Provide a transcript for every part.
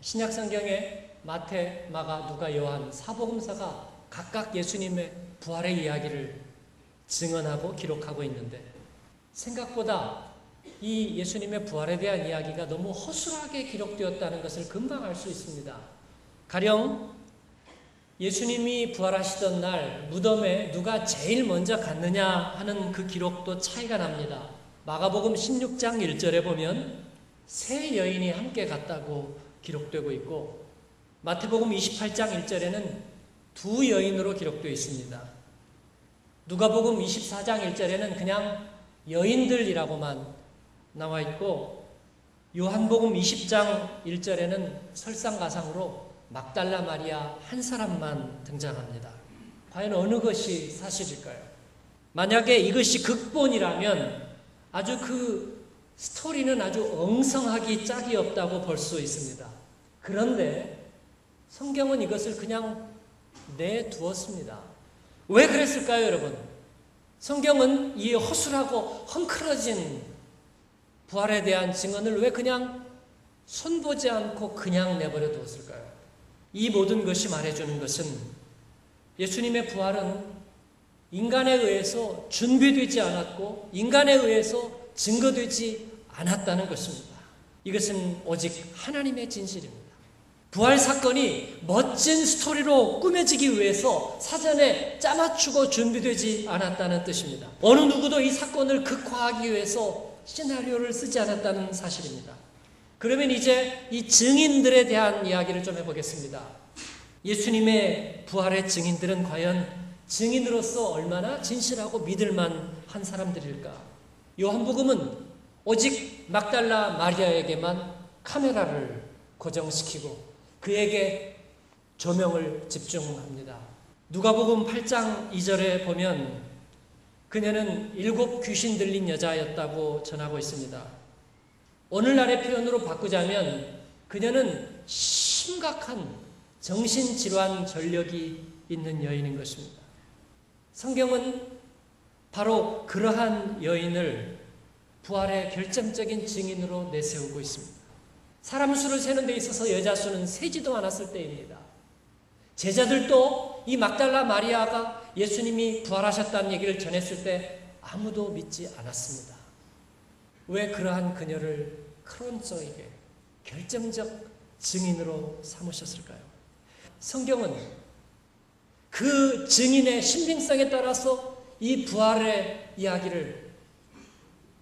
신약 성경에 마태, 마가, 누가, 요한, 사복음서가 각각 예수님의 부활의 이야기를 증언하고 기록하고 있는데 생각보다 이 예수님의 부활에 대한 이야기가 너무 허술하게 기록되었다는 것을 금방 알 수 있습니다. 가령 예수님이 부활하시던 날 무덤에 누가 제일 먼저 갔느냐 하는 그 기록도 차이가 납니다. 마가복음 16장 1절에 보면 세 여인이 함께 갔다고 기록되고 있고 마태복음 28장 1절에는 두 여인으로 기록되어 있습니다. 누가복음 24장 1절에는 그냥 여인들이라고만 나와 있고 요한복음 20장 1절에는 설상가상으로 막달라 마리아 한 사람만 등장합니다. 과연 어느 것이 사실일까요? 만약에 이것이 극본이라면 아주 그 스토리는 아주 엉성하기 짝이 없다고 볼 수 있습니다. 그런데 성경은 이것을 그냥 내두었습니다. 왜 그랬을까요, 여러분? 성경은 이 허술하고 헝클어진 부활에 대한 증언을 왜 그냥 손보지 않고 그냥 내버려 두었을까요? 이 모든 것이 말해주는 것은 예수님의 부활은 인간에 의해서 준비되지 않았고 인간에 의해서 증거되지 않았다는 것입니다. 이것은 오직 하나님의 진실입니다. 부활 사건이 멋진 스토리로 꾸며지기 위해서 사전에 짜맞추고 준비되지 않았다는 뜻입니다. 어느 누구도 이 사건을 극화하기 위해서 시나리오를 쓰지 않았다는 사실입니다. 그러면 이제 이 증인들에 대한 이야기를 좀 해보겠습니다. 예수님의 부활의 증인들은 과연 증인으로서 얼마나 진실하고 믿을만한 사람들일까? 요한복음은 오직 막달라 마리아에게만 카메라를 고정시키고 그에게 조명을 집중합니다. 누가복음 8장 2절에 보면 그녀는 7 귀신 들린 여자였다고 전하고 있습니다. 오늘날의 표현으로 바꾸자면 그녀는 심각한 정신질환 전력이 있는 여인인 것입니다. 성경은 바로 그러한 여인을 부활의 결정적인 증인으로 내세우고 있습니다. 사람 수를 세는 데 있어서 여자 수는 세지도 않았을 때입니다. 제자들도 이 막달라 마리아가 예수님이 부활하셨다는 얘기를 전했을 때 아무도 믿지 않았습니다. 왜 그러한 그녀를 크론서에게 결정적 증인으로 삼으셨을까요? 성경은 그 증인의 신빙성에 따라서 이 부활의 이야기를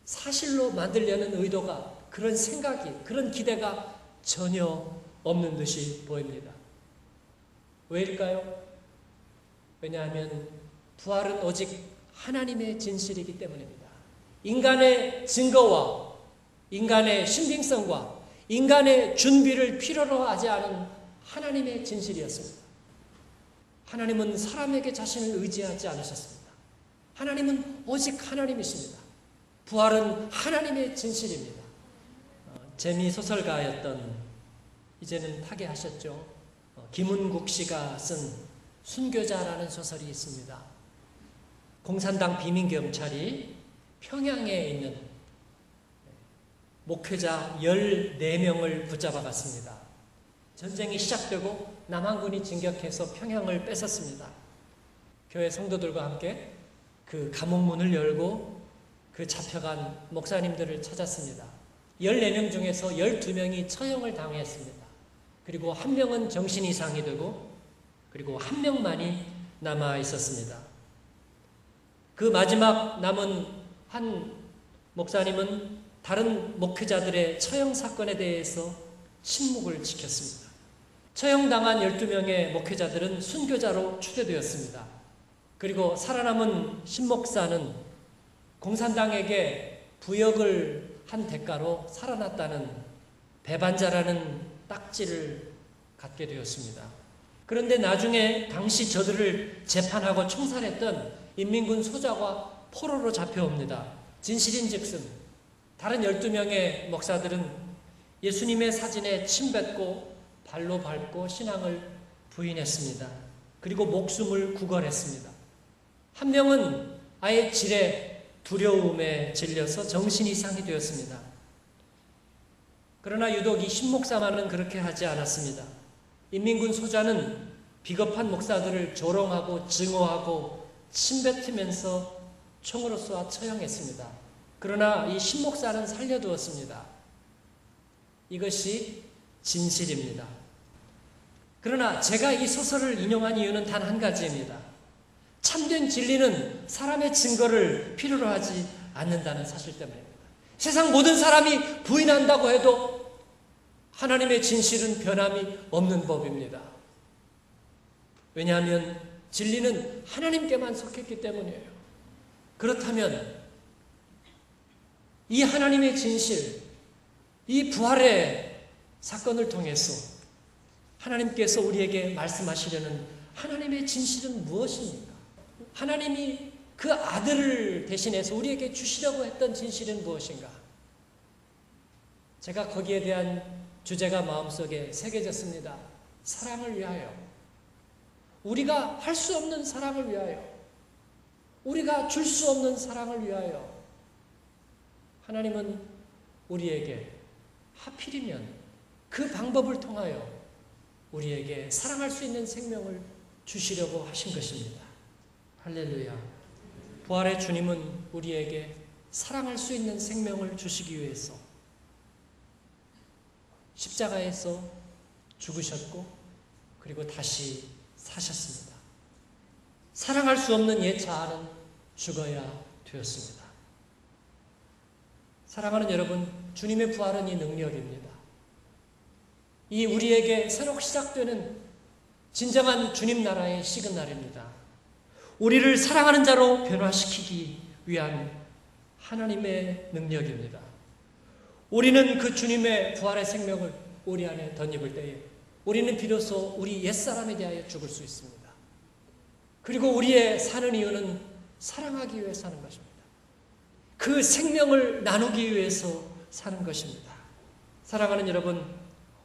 사실로 만들려는 의도가 그런 생각이 그런 기대가 전혀 없는 듯이 보입니다. 왜일까요? 왜냐하면 부활은 오직 하나님의 진실이기 때문입니다. 인간의 증거와 인간의 신빙성과 인간의 준비를 필요로 하지 않은 하나님의 진실이었습니다. 하나님은 사람에게 자신을 의지하지 않으셨습니다. 하나님은 오직 하나님이십니다. 부활은 하나님의 진실입니다. 재미소설가였던 이제는 타계하셨죠. 김은국 씨가 쓴 순교자라는 소설이 있습니다. 공산당 비민경찰이 평양에 있는 목회자 14명을 붙잡아 갔습니다. 전쟁이 시작되고 남한군이 진격해서 평양을 뺏었습니다. 교회 성도들과 함께 그 감옥문을 열고 그 잡혀간 목사님들을 찾았습니다. 14명 중에서 12명이 처형을 당했습니다. 그리고 1명은 정신 이상이 되고 그리고 1명만이 남아 있었습니다. 그 마지막 남은 한 목사님은 다른 목회자들의 처형 사건에 대해서 침묵을 지켰습니다. 처형당한 12명의 목회자들은 순교자로 추대되었습니다. 그리고 살아남은 신목사는 공산당에게 부역을 한 대가로 살아났다는 배반자라는 딱지를 갖게 되었습니다. 그런데 나중에 당시 저들을 재판하고 총살했던 인민군 소자가 포로로 잡혀옵니다. 진실인즉슨 다른 12명의 목사들은 예수님의 사진에 침뱉고 발로 밟고 신앙을 부인했습니다. 그리고 목숨을 구걸했습니다. 1명은 아예 질에 두려움에 질려서 정신 이상이 되었습니다. 그러나 유독 이 신목사만은 그렇게 하지 않았습니다. 인민군 소자는 비겁한 목사들을 조롱하고 증오하고 침뱉으면서 총으로 쏘아 처형했습니다. 그러나 이 신목사는 살려두었습니다. 이것이 진실입니다. 그러나 제가 이 소설을 인용한 이유는 단 한 가지입니다. 참된 진리는 사람의 증거를 필요로 하지 않는다는 사실 때문입니다. 세상 모든 사람이 부인한다고 해도 하나님의 진실은 변함이 없는 법입니다. 왜냐하면 진리는 하나님께만 속했기 때문이에요. 그렇다면 이 하나님의 진실, 이 부활의 사건을 통해서 하나님께서 우리에게 말씀하시려는 하나님의 진실은 무엇입니까? 하나님이 그 아들을 대신해서 우리에게 주시려고 했던 진실은 무엇인가? 제가 거기에 대한 주제가 마음속에 새겨졌습니다. 사랑을 위하여. 우리가 할 수 없는 사랑을 위하여. 우리가 줄 수 없는 사랑을 위하여. 하나님은 우리에게 하필이면 그 방법을 통하여 우리에게 사랑할 수 있는 생명을 주시려고 하신 것입니다. 할렐루야. 부활의 주님은 우리에게 사랑할 수 있는 생명을 주시기 위해서 십자가에서 죽으셨고 그리고 다시 사셨습니다. 사랑할 수 없는 옛 자아는 죽어야 되었습니다. 사랑하는 여러분, 주님의 부활은 이 능력입니다. 이 우리에게 새로 시작되는 진정한 주님 나라의 시그널입니다. 우리를 사랑하는 자로 변화시키기 위한 하나님의 능력입니다. 우리는 그 주님의 부활의 생명을 우리 안에 덧입을 때에 우리는 비로소 우리 옛사람에 대하여 죽을 수 있습니다. 그리고 우리의 사는 이유는 사랑하기 위해 사는 것입니다. 그 생명을 나누기 위해서 사는 것입니다. 사랑하는 여러분,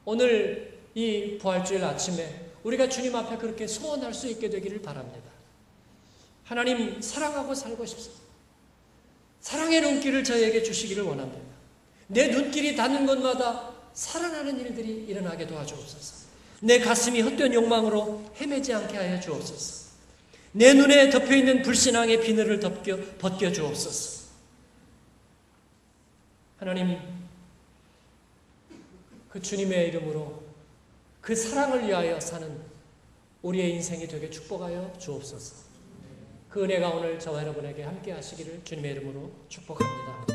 오늘 이 부활주일 아침에 우리가 주님 앞에 그렇게 소원할 수 있게 되기를 바랍니다. 하나님, 사랑하고 살고 싶습니다. 사랑의 눈길을 저에게 주시기를 원합니다. 내 눈길이 닿는 곳마다 살아나는 일들이 일어나게 도와주옵소서. 내 가슴이 헛된 욕망으로 헤매지 않게 하여 주옵소서. 내 눈에 덮여있는 불신앙의 비늘을 벗겨 주옵소서. 하나님, 그 주님의 이름으로 그 사랑을 위하여 사는 우리의 인생이 되게 축복하여 주옵소서. 그 은혜가 오늘 저와 여러분에게 함께 하시기를 주님의 이름으로 축복합니다.